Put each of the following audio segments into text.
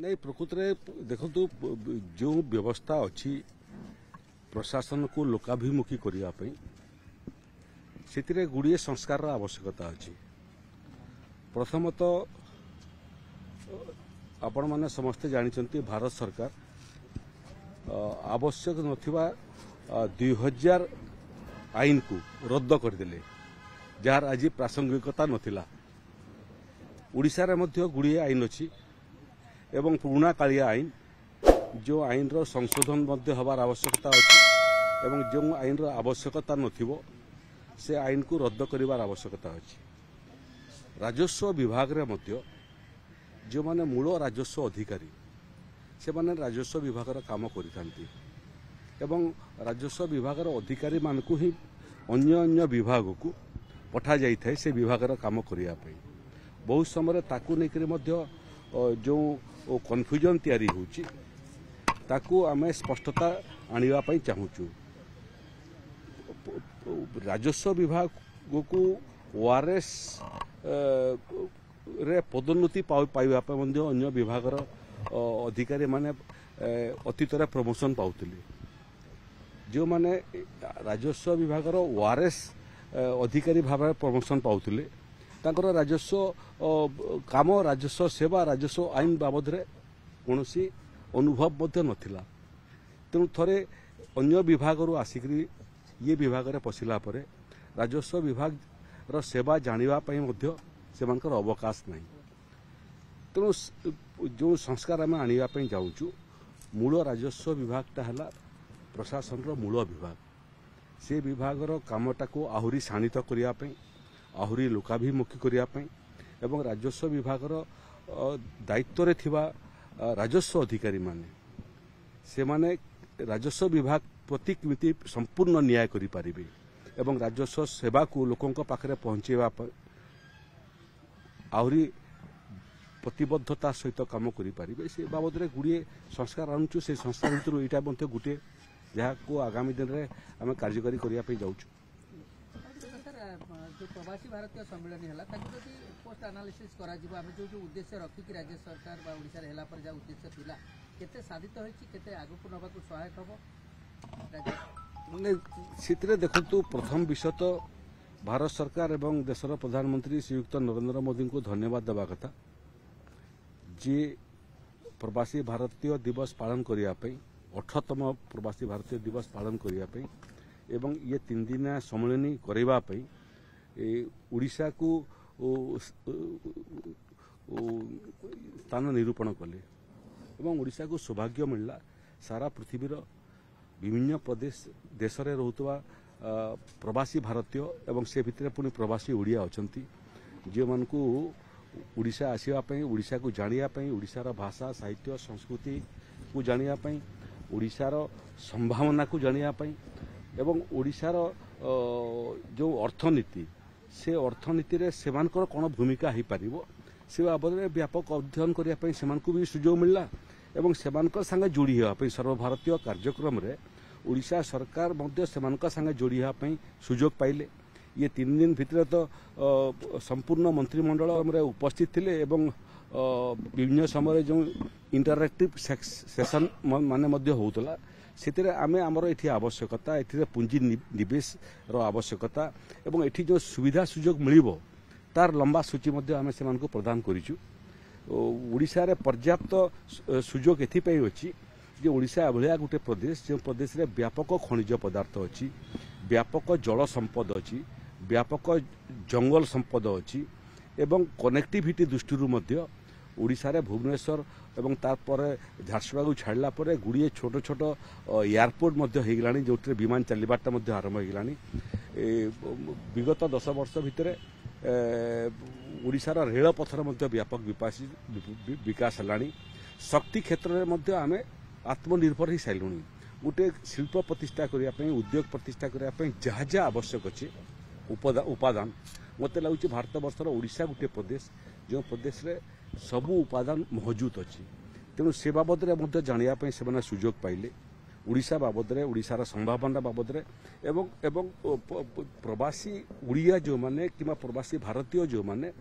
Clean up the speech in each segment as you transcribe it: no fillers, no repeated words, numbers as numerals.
नहीं प्रकृत में देखु जो व्यवस्था अच्छी प्रशासन को लोकाभिमुखी करने से गुड़िए संस्कार आवश्यकता अच्छी। प्रथमतः आपण मैंने समस्ते जानते भारत सरकार आवश्यक नथिबा 2000 आईन को रद्द करदेले जार आज प्रासंगिकता नथिला। ओडिशा रे मध्य गुड़िए आईन अच्छी एवं पुराना कालिया आईन जो आईन रो संशोधन मध्य हबार आवश्यकता अच्छी एवं जो आईन रो आवश्यकता नथिबो से आईन को रद्द करिवार आवश्यकता अच्छी। राजस्व विभाग रे मध्य जो माने मूल राजस्व अधिकारी से माने राजस्व विभाग काम करिथांती एवं राजस्व विभाग अधिकारी मानकु ही अन्य अन्य विभाग को पठा जाई थाए से विभाग काम करिया पई। बहुत समय ताकू नेकरी मध्य जो कन्फ्यूजन तैयारी होची ताकू आमे स्पष्टता आनिबा पई चाहूचु। राजस्व विभाग को ओआरएस रे पदोन्नति पाइबा अन्य विभाग अधिकारी माने अतीत प्रमोशन पाउथिले। जो माने राजस्व विभाग ओआरएस अधिकारी भाव प्रमोशन पाउथिले तांकर राजस्व काम राजस्व सेवा राजस्व आईन बाबद रे कोनोसी अनुभव मध्य नथिला। तेणु थरे अन्य विभाग आसिकरी ये विभाग रे पशिला परे राजस्व विभाग रो सेवा जानिबा पई मध्य सेमानकर अवकाश नहीं। तेणु जो संस्कार आम आनिबा पई जाउचु मूल राजस्व विभागटा हला प्रशासन रो मूल विभाग। से विभाग रो कामटा को आहुरी शाणित करिया पई आहुरी लोकाभिमुखी करिया पई एवं राजस्व विभाग रो दायित्व रे थिबा राजस्व अधिकारी माने से माने राजस्व विभाग प्रति केमिति संपूर्ण न्याय करि पारिबे एवं राजस्व सेवा को लोकंक पाखरे पहुंचेबा आहुरी प्रतिबद्धता सहित काम करें से बाबद में गुड़िए संस्कार आणुचु। से संस्कार भितर यहाँ मत गोटे जहाँ को आगामी दिन में आम कार्यकारी करने जाऊँ। जो प्रवासी भारतीय सम्मेलन है पोस्ट एनालिसिस करा जो जो उद्देश्य रखिकी राज्य सरकार ओडिशा हेला पर जा उद्देश्य थिला केते साधित होईची केते आगु नबाकू सहायक हबो माने सितरे देखंतु प्रथम विषय तो भारत सरकार एवं देशर प्रधानमंत्री श्रीयुक्त नरेंद्र मोदी को धन्यवाद देवा कथा जे प्रवासी भारतीय दिवस पालन करने 18तम प्रवासी भारतीय दिवस पालन करने एवं ये 3 दिना सम्मेलनी करने ओडिशा को स्थान निरूपण कले एवं ओडिशा को सौभाग्य मिलला सारा पृथ्वीर विभिन्न प्रदेश देश में रोहुतवा प्रवासी भारतीय एवं से भितर पुणी प्रवासी ओडिया अछंती जो मन को ओडिशा आसीबा ओडिशा को जानिया ओडिशार भाषा साहित्य संस्कृति को जानिया ओडिशार संभावना को जानिया एवं ओडिशार जो अर्थनीति से अर्थनीति रे सेमानकर कौन भूमिका हो पार से बाबद में व्यापक अध्ययन करने से भी सुजोग मिलला एवं सेमानकर संगे जोड़ी होगा सर्वभारतीय कार्यक्रम रे ओडिशा सरकार मध्य सेमानकर संगे जोड़ी होगा सुजोग पाइले। ये 3 दिन भितर तो संपूर्ण मंत्रिमंडल उपस्थित थिले एवं विभिन्न समय जो इंटरएक्टिव सेशन माने मध्य होउतला से आमे आमर एठी आवश्यकता एठी पुंजी निवेश रो आवश्यकता एवं एठी जो सुविधा सुजोग मिलिबो तार लंबा सूची मध्य आमे सेमान को प्रदान करिचु। ओडिशा रे पर्याप्त सुजोग एथि अछि जे ओडिशा भलिया गोटे प्रदेश जो प्रदेश रे व्यापक खनिज पदार्थ अछि व्यापक जल संपद अछि व्यापक जंगल संपद अछि एवं कनेक्टिविटी दृष्टि मध्य ओडिशा रे भुवनेश्वर एवं तापर झारसुगुड़ा को छाड़ला परे गुड़िए छोट छोट एयरपोर्ट मध्य हो गलानी जो विमान चलवाटा मध्य आरंभ हो गलानी। विगत 10 वर्ष भितर ओडिशार रेलपथर मध्य व्यापक विकास हलानी। शक्ति क्षेत्र में मध्य आमे आत्मनिर्भर हो सारूनी। गोटे शिल्प प्रतिष्ठा करने उद्योग प्रतिष्ठा करने जहाँ जहाँ आवश्यक अच्छे उपादान मत लगुच भारत वर्षर ओडिशा गोटे प्रदेश जो प्रदेश रे सबू उपादान मौजूद अच्छी। तेणु से बाबद में जानापी से सुजोग पाइले ओडिशा बाबद में ओडिशार संभावना बाबद में एवं प्रवासी ओडिया जो माने कि प्रवासी भारतीय जो माने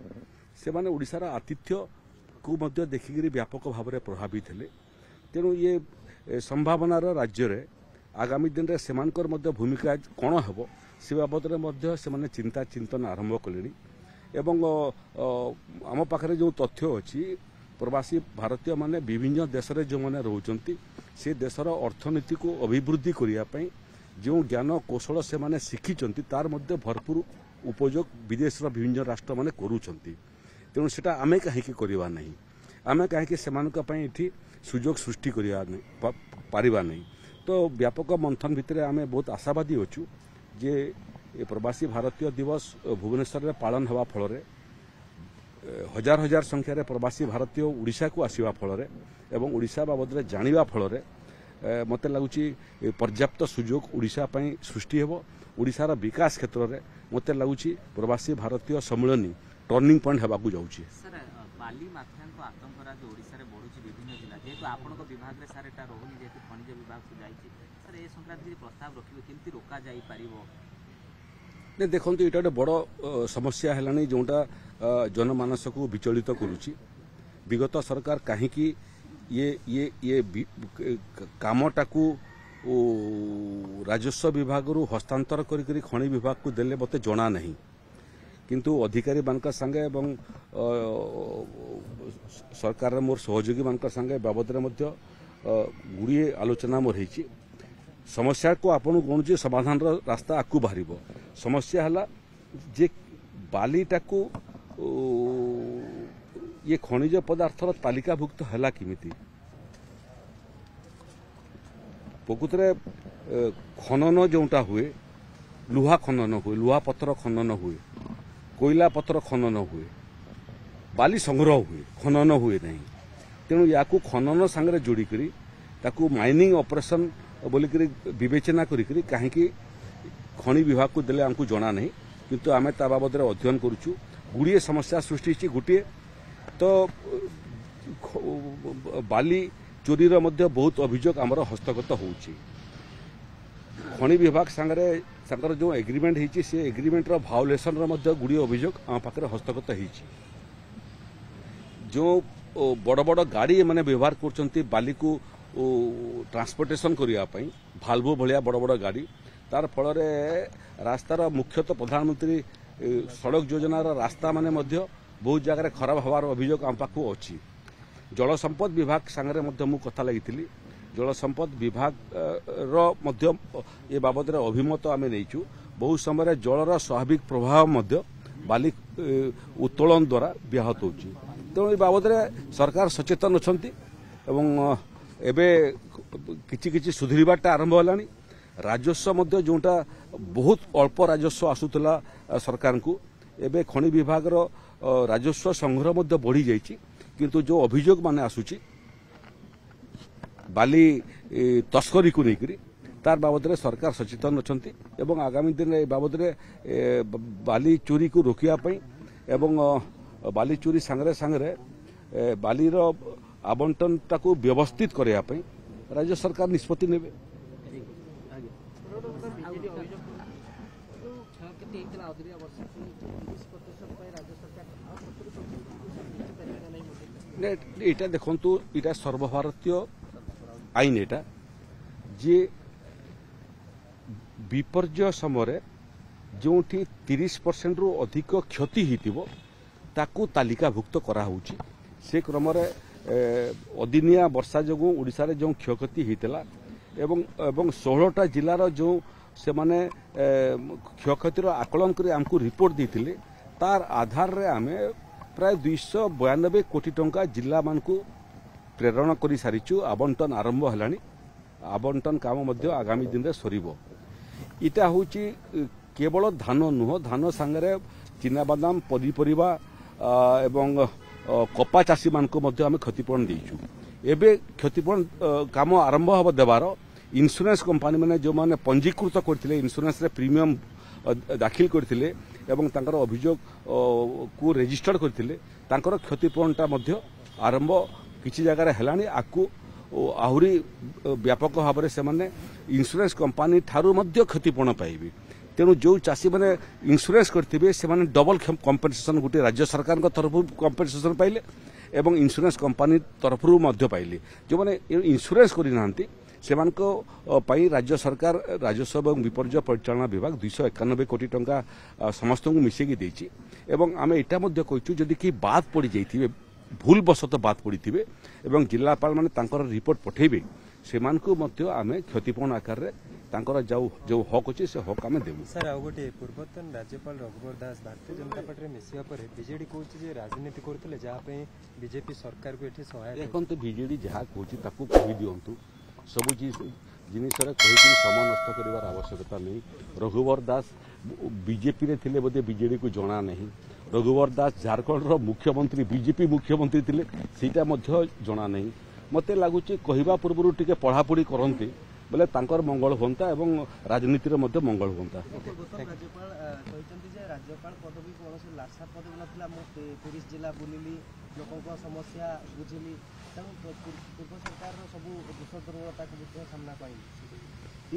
से माने ओडिशार आतिथ्य को मध्य देखिक व्यापक भाव में प्रभावित हेले तेणु ये संभावनार राज्य रे आगामी दिन में सेमानकर मध्य भूमिका कौन हम से बाबद में से चिंता चिंतन आरंभ कले एवं आम पाखे जो तथ्य अच्छी प्रवासी भारतीय माने विभिन्न देश में जो मैंने रोचंती से देशर अर्थनीति को अभिवृद्धि करने जो ज्ञान कौशल से माने शिखिंट तार मध्य भरपूर उपयोग विदेश विभिन्न राष्ट्र माने करूछंती तेणु सेटा आमे कहीं करवा नहीं आमे कहीं से सुजोग सृष्टि पारिबा नहीं तो व्यापक मंथन भितर आमे बहुत आशावादी अच्छु जे प्रवासी भारतीय दिवस भुवनेश्वर में पालन हवा फल हजार हजार संख्यार प्रवासी भारतीय ओडिशा को आसवा फल एवं ओडिशा बाबद जानिबा फल मत लगुच पर्याप्त सुजोग ओडिशा पई सृष्टि हेबो ओडिशार विकास क्षेत्र में मत लगुच प्रवासी भारतीय सम्मेलन टर्निंग पॉइंट हेबाकू जाउची सर बाली माफियाଙ୍କ आतंकराज ओडिशा रे बढ़ुची विभिन्न जिला जेतु आपनक विभाग रे सर एटा रोहनी जेतु खनिज विभाग को जाईची सर ए संक्रांत के प्रस्ताव रखिबो केमती रोका जाई परिबो ने देखंतु एटा बड़ समस्या हेलानी जोटा जनमानस को विचलित करूची विगत सरकार काहेकि ये कामटा को राजस्व विभाग रु हस्तांतर करी खनि विभाग को देले मते जणा नहीं किंतु अधिकारी मान संगे एवं सरकार मोर सहयोगी मान संगे बाबद गुड़िए आलोचना मोर होती समस्या को आपन कौन समाधान रास्ता आकु बाहर समस्या है जे बालीटा को ये खनिज पदार्थर तालिकाभुक्त है किमिति प्रकृत खनन जोटा हुए लुहा खनन हुए लुहा पत्थर खनन हुए कोयला पत्थर खनन हुए बाली संग्रह हुए खनन हुए नहीं तेणु या खनन सांगे जोड़िकी ताकू माइनिंग ऑपरेशन बोलिक विवेचना करी कहीं खनि विभाग को देले आमको जना नहीं किंतु आमे ता बाबद अध्ययन करुचु गुड़िए समस्या सृष्टि गोटे तो बाली चोरीर मध्य बहुत अभियोग आमर हस्तगत होउची खनि विभाग सांगे जो एग्रीमेंट होती से एग्रीमेंटर भायोलेसन गुड़ी अभियोग आम पाखे हस्तगत होती जो बड़ बड़ गाड़ी मैंने व्यवहार कर बाली को ट्रांसपोर्टेशन करने भाल्वो भाया बड़ बड़ गाड़ी तार फल रास्तार मुख्यतः प्रधानमंत्री सड़क योजनार रास्ता माने मध्य बहुत जगह खराब हवार अभियोग आम पाखु अच्छी जल संपद विभाग सांगे मु कथा लगी जल संपद विभाग रो ये बाबद अभिमत आम नहींचु बहुत समय जलर स्वाभाविक प्रभाव मध्य बाली उत्तोलन द्वारा व्याहत होची तेणु ये बाबद सरकार सचेतन अच्छी एबे किछि सुधरिबाटा आरंभ होलानी राजस्व मध्य जोटा बहुत अल्प राजस्व आसुतला सरकार को एबे खनि विभाग रो राजस्व संग्रह मध्य बढ़ी जाइछि किंतु जो अभियोग माने आसुची बाली तस्करी को लेकर तार बाबद सरकार सचेतन अच्छी एवं आगामी दिन ए बाबद बाली चोरी को रोकिया एवं बाली चोरी सांगे सांगे बालीर आवंटन टाको व्यवस्थित करने राज्य सरकार निष्पत्ति नेबे एटा देखंतु एटा सर्वभारतीय आईन एटा जे विपर्य समय जो 30% रु अधिक क्षति होइतिबो ताकू तालिकाभुक्त करा होउची से क्रम अदिनिया वर्षा जो ओडिशा रे जो क्षयक्षति होइतला एवं 16टा जिलार जो से माने क्षयक्षतिर आकलन कर आमको रिपोर्ट देथिले तार आधार रे आमे प्राय 292 कोटी टंका जिला मान को प्रेरण कर सारीचु आवंटन आरंभ हेलानी आवंटन काम मध्य आगामी दिन रे सरीबो इटा होची केवल धान नुह धान सांगे चिनाबादाम पनीपरिबा एवं कपा चाषी मान को मध्य आमे क्षतिपूरण देइचु एबे क्षतिपूरण काम आरंभ हब देबार इंश्योरेंस कंपनी माने जो माने पंजीकृत करथिले इंश्योरेंस रे प्रीमियम दाखिल करथिले एवं तांकर अभियोग को रजिस्टर करथिले तांकर क्षतिपूरणटा मध्य आरंभ किछि जगह रे हेलानी आकु आहुरी व्यापक भाव से माने इंश्योरेंस कंपनी ठारू मध्य क्षतिपूरण पाइबे तेणु जो चाषी मैंने इंश्योरेंस करते से डबल कंपेनसेशन गोटे राज्य सरकार तरफ कंपेनसेशन पाइले ଏବଂ ଇନ୍ସୁରାନ୍ସ କମ୍ପାନୀ ତରଫରୁ ମଧ୍ୟ ପାଇଲେ। ଯେଉଁମାନେ ଇନ୍ସୁରାନ୍ସ କରିନାହାନ୍ତି ସେମାନଙ୍କ ପାଇଁ ରାଜ୍ୟ ସରକାର ରାଜସ୍ୱ ଏବଂ ବିପର୍ଯ୍ୟୟ ପରିଚାଳନା ବିଭାଗ 291 କୋଟି ଟଙ୍କା ସମସ୍ତଙ୍କୁ ମିଶେଇକି ଦେଇଛି। ଏବଂ ଆମେ ଏଇଟା ମଧ୍ୟ କହିଛୁ ଯଦି କି ବାଦ୍ ପଡ଼ିଯାଇଥିବେ ଭୁଲବଶତଃ ବାଦ୍ ପଡ଼ିଥିବେ ଏବଂ ଜିଲ୍ଲାପାଳମାନେ ତାଙ୍କର ରିପୋର୍ଟ ପଠାଇବେ ସେମାନଙ୍କୁ ମଧ୍ୟ ଆମେ କ୍ଷତିପୂରଣ ଆକାରରେ ତାଙ୍କର ଯେଉଁ ହକ୍ ଅଛି ସେ ହକ୍ ଆମେ ଦେବୁ। ସାର୍ ଆଉ ଗୋଟିଏ ପୂର୍ବତନ ରାଜ୍ୟପାଳ ରଘୁବର ଦାସ ଭାରତୀୟ ଜନତା ପାର୍ଟିରେ ମିଶିବା ପରେ ବିଜେଡି କହୁଛି ଯେ ରାଜନୀତି କରୁଥିଲେ ଯାହା ପାଇଁ ବିଜେପି ସରକାରକୁ ଏଠି ସହାୟତା। ଦେଖନ୍ତୁ ବିଜେଡି ଯାହା କହୁଛି ତାକୁ କହିଦିଅନ୍ତୁ। ସବୁ ଜିନିଷରେ କହିକି ସମୟ ନଷ୍ଟ କରିବାର ଆବଶ୍ୟକତା ନାହିଁ। ରଘୁବର ଦାସ ବିଜେପିରେ ଥିଲେ ବୋଧେ ବିଜେଡିକୁ ଜଣା ନାହିଁ। ରଘୁବର ଦାସ ଝାରଖଣ୍ଡର ମୁଖ୍ୟମନ୍ତ୍ରୀ ବିଜେପି ମୁଖ୍ୟମନ୍ତ୍ରୀ ଥିଲେ ସେଇଟା ମଧ୍ୟ ଜଣା ନାହିଁ। ମୋତେ ଲାଗୁଛି କହିବା ପୂର୍ବରୁ ଟିକେ ପଢ଼ାପଢ଼ି କରନ୍ତି ବୋଲେ ତାଙ୍କର ମଙ୍ଗଳ ହୁଅନ୍ତା ଏବଂ ରାଜନୀତିରେ ମଧ୍ୟ ମଙ୍ଗଳ ହୁଅନ୍ତା। ରାଜ୍ୟପାଳ କହିଛନ୍ତି ଯେ ରାଜ୍ୟପାଳ ପଦବୀ କୌଣସି ଲାସା ପଦବୀ ନଥିଲା। ମୁଁ 30 ଜିଲ୍ଲା ବୁଲିଲି, ଲୋକଙ୍କ ସମସ୍ୟା ବୁଝିଲି, ତେଣୁ ପୂର୍ବ ସରକାରର ସବୁ ଦୋଷ ଦୁର୍ବଳତାକୁ ମଧ୍ୟ ସାମ୍ନା ପାଇଲି।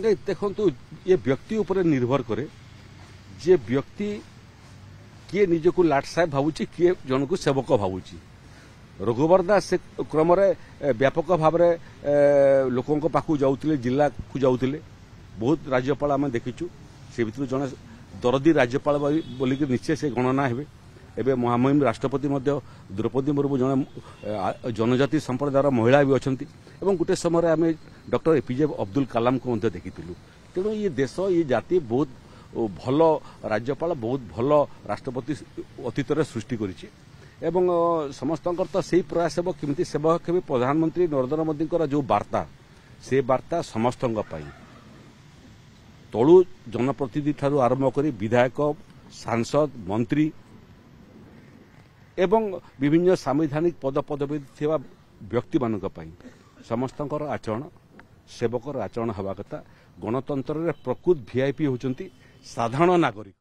ନାଇଁ ଦେଖନ୍ତୁ ଏ ବ୍ୟକ୍ତି ଉପରେ ନିର୍ଭର କରେ ଯେ ବ୍ୟକ୍ତି କିଏ ନିଜକୁ ଲାଟ ସାହେବ ଭାବୁଛି କିଏ ଜଣକୁ ସେବକ ଭାବୁଛି। ରଘୁବର ଦାସ ସେ କ୍ରମରେ ବ୍ୟାପକ ଭାବରେ ଲୋକଙ୍କ ପାଖକୁ ଯାଉଥିଲେ, ଜିଲ୍ଲାକୁ ଯାଉଥିଲେ। ବହୁତ ରାଜ୍ୟପାଳ ଆମେ ଦେଖିଛୁ, ସେ ଭିତରୁ ଜଣେ ଦରଦୀ ରାଜ୍ୟପାଳ ବୋଲିକି ନିଶ୍ଚୟ ସେ ଗଣନା ହେବେ। ଏବେ ମହାମହିମ ରାଷ୍ଟ୍ରପତି ମଧ୍ୟ ଦ୍ରୌପଦୀ ମୁର୍ମୁ ଜଣେ ଜନଜାତି ସମ୍ପ୍ରଦାୟର ମହିଳା ବି ଅଛନ୍ତି ଏବଂ ଗୋଟେ ସମୟରେ ଆମେ ଡକ୍ଟର ଏପିଜେ ଅବଦୁଲ କାଲାମଙ୍କୁ ମଧ୍ୟ ଦେଖିଥିଲୁ। ତେଣୁ ଏ ଦେଶ ଏ ଜାତି ବହୁତ ଭଲ ରାଜ୍ୟପାଳ, ବହୁତ ଭଲ ରାଷ୍ଟ୍ରପତି ଅତୀତରେ ସୃଷ୍ଟି କରିଛି ଏବଂ ସମସ୍ତଙ୍କର ତ ସେଇ ପ୍ରୟାସ ହେବ କେମିତି ସେବକ ହେବେ। ପ୍ରଧାନମନ୍ତ୍ରୀ ନରେନ୍ଦ୍ର ମୋଦିଙ୍କର ଯେଉଁ ବାର୍ତ୍ତା ସେ ବାର୍ତ୍ତା ସମସ୍ତଙ୍କ ପାଇଁ, ତଳୁ ଜନପ୍ରତିନିଧି ଠାରୁ ଆରମ୍ଭ କରି ବିଧାୟକ, ସାଂସଦ, ମନ୍ତ୍ରୀ ଏବଂ ବିଭିନ୍ନ ସାମ୍ବିଧାନିକ ପଦପଦବୀ ଥିବା ବ୍ୟକ୍ତିମାନଙ୍କ ପାଇଁ ସମସ୍ତଙ୍କର ଆଚରଣ ସେବକର ଆଚରଣ ହେବା କଥା। ଗଣତନ୍ତ୍ରରେ ପ୍ରକୃତ ଭିଆଇପି ହେଉଛନ୍ତି ସାଧାରଣ ନାଗରିକ।